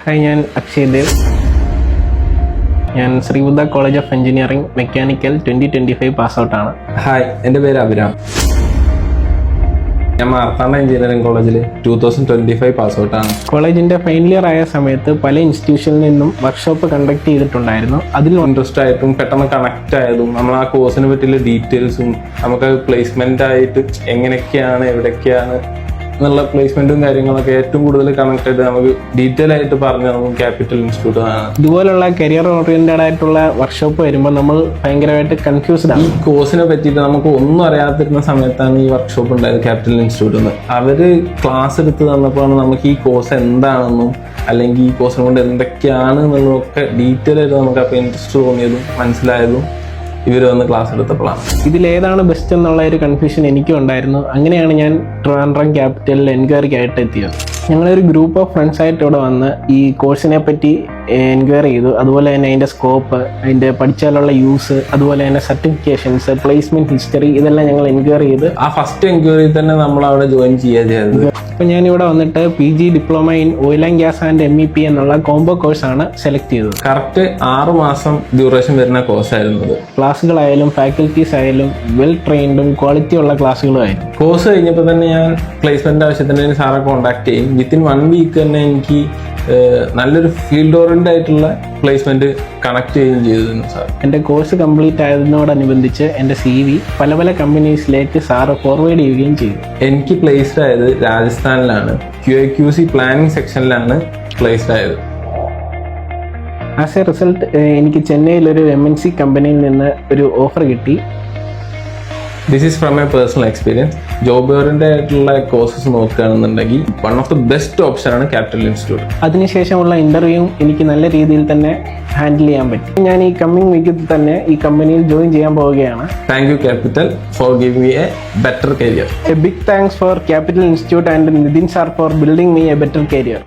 Hi, ഞാൻ അക്ഷയ് ദേവ്. ഞാൻ Sree Buddha college of engineering mechanical 2025 pass ഔട്ടാണ്. ഹായ്, എൻ്റെ പേര് അഭിരാം. ഞാൻ മാർത്താണ്ഡ എഞ്ചിനീയറിംഗ് കോളേജിൽ 2025 പാസ് ഔട്ടാണ്. കോളേജിൻ്റെ ഫൈനൽ ഇയർ ആയ സമയത്ത് പല ഇൻസ്റ്റിറ്റ്യൂഷനിൽ നിന്നും വർക്ക്ഷോപ്പ് കണ്ടക്ട് ചെയ്തിട്ടുണ്ടായിരുന്നു. അതിൽ ഇൻട്രസ്റ്റ് ആയിട്ടും പെട്ടെന്ന് കണക്ട് ആയതും നമ്മൾ ആ കോഴ്സിനെ പറ്റിയുള്ള ഡീറ്റെയിൽസും നമുക്ക് പ്ലേസ്മെൻ്റ് ആയിട്ട് എങ്ങനെയൊക്കെയാണ് എവിടെയൊക്കെയാണ് എന്നുള്ള പ്ലേസ്മെന്റും കാര്യങ്ങളൊക്കെ ഏറ്റവും കൂടുതൽ കണക്ട് ആയിട്ട് നമുക്ക് ഡീറ്റെയിൽ ആയിട്ട് പറഞ്ഞു നമുക്ക് ക്യാപിറ്റൽ ഇൻസ്റ്റിറ്റ്യൂട്ട് ആണ്. ഇതുപോലുള്ള കരിയർ ഓറിയന്റഡ് ആയിട്ടുള്ള വർക്ക്ഷോപ്പ് വരുമ്പോൾ നമ്മൾ ഭയങ്കരമായിട്ട് കൺഫ്യൂസ്ഡ് ആണ്. ഈ കോഴ്സിനെ പറ്റിയിട്ട് നമുക്ക് ഒന്നും അറിയാതിരുന്ന സമയത്താണ് ഈ വർക്ക്ഷോപ്പ് ഉണ്ടായത് ക്യാപിറ്റൽ ഇൻസ്റ്റിറ്റ്യൂട്ടിൽ നിന്ന്. അവർ ക്ലാസ് എടുത്ത് തന്നപ്പോഴാണ് നമുക്ക് ഈ കോഴ്സ് എന്താണെന്നും അല്ലെങ്കിൽ ഈ കോഴ്സിനെ കൊണ്ട് എന്തൊക്കെയാണ് എന്നുള്ളതൊക്കെ ഡീറ്റെയിൽ ആയിട്ട് നമുക്ക് അപ്പോൾ ഇൻട്രസ്റ്റ് തോന്നിയതും മനസ്സിലായതും ഇവർ വന്ന് ക്ലാസ് എടുത്തപ്പോഴാണ്. ഇതിലേതാണ് ബെസ്റ്റ് എന്നുള്ള ഒരു കൺഫ്യൂഷൻ എനിക്കും ഉണ്ടായിരുന്നു. അങ്ങനെയാണ് ഞാൻ ട്രിവാൻഡ്രം ക്യാപിറ്റലിൽ എൻക്വയറിക്കായിട്ട് എത്തിയത്. ഞങ്ങളൊരു ഗ്രൂപ്പ് ഓഫ് ഫ്രണ്ട്സ് ആയിട്ട് ഇവിടെ വന്ന് ഈ കോഴ്സിനെ പറ്റി എൻക്വയറി ചെയ്തു. അതുപോലെ തന്നെ അതിൻ്റെ സ്കോപ്പ്, അതിൻ്റെ പഠിച്ചാലുള്ള യൂസ്, അതുപോലെ തന്നെ സർട്ടിഫിക്കേഷൻസ്, പ്ലേസ്മെന്റ് ഹിസ്റ്ററി, ഇതെല്ലാം ഞങ്ങൾ എൻക്വയറി ചെയ്ത് ആ ഫസ്റ്റ് എൻക്വയറി തന്നെ നമ്മൾ അവിടെ ജോയിൻ ചെയ്തത്. അപ്പം ഞാനിവിടെ വന്നിട്ട് PG diploma in oil and gas and MEP എന്നുള്ള കോംബോ കോഴ്സാണ് സെലക്ട് ചെയ്തത്. കറക്റ്റ് 6 മാസം ഡ്യൂറേഷൻ വരുന്ന കോഴ്സായിരുന്നു ഇത്. ക്ലാസ്സുകളായാലും ഫാക്കൽറ്റീസ് ആയാലും വെൽ ട്രെയിൻഡും ക്വാളിറ്റി ഉള്ള ക്ലാസ്സുകളുമായിരുന്നു. കോഴ്സ് കഴിഞ്ഞപ്പോൾ തന്നെ ഞാൻ പ്ലേസ്മെന്റ് ആവശ്യത്തിന് സാറെ കോൺടാക്ട് ചെയ്യും. വിത്തിൻ 1 വീക്ക് തന്നെ എനിക്ക് നല്ലൊരു ഫീൽഡ് ഓറിയന്റഡ് ആയിട്ടുള്ള പ്ലേസ്മെന്റ് കണക്ട് ചെയ്യുകയും ചെയ്തിരുന്നു സാർ. എൻ്റെ കോഴ്സ് കംപ്ലീറ്റ് ആയതിനോടനുബന്ധിച്ച് എൻ്റെ CV പല പല കമ്പനീസിലേക്ക് സാറ് ഫോർവേഡ് ചെയ്യുകയും ചെയ്തു. എനിക്ക് പ്ലേസ്ഡ് ആയത് രാജസ്ഥാനിലാണ്. QA/QC പ്ലാനിങ് സെക്ഷനിലാണ് പ്ലേസ്ഡ് ആയത്. ആസ് എ റിസൾട്ട് എനിക്ക് ചെന്നൈയിലൊരു MNC കമ്പനിയിൽ നിന്ന് ഒരു ഓഫർ കിട്ടി. This is from A personal experience. Job oriented ആയിട്ടുള്ള കോഴ്സസ് നോക്കുകയാണെന്നുണ്ടെങ്കിൽ വൺ ഓഫ് ദ ബെസ്റ്റ് ഓപ്ഷനാണ് ക്യാപിറ്റൽ ഇൻസ്റ്റിറ്റ്യൂട്ട്. അതിനുശേഷമുള്ള ഇന്റർവ്യൂവും എനിക്ക് നല്ല രീതിയിൽ തന്നെ ഹാൻഡിൽ ചെയ്യാൻ പറ്റി. ഞാൻ ഈ കമ്മിങ് വീക്കിൽ തന്നെ ഈ കമ്പനിയിൽ ജോയിൻ ചെയ്യാൻ പോവുകയാണ്. Thank you Capital for giving me a better career. A big thanks for Capital Institute and Nitin sir for building me a better career.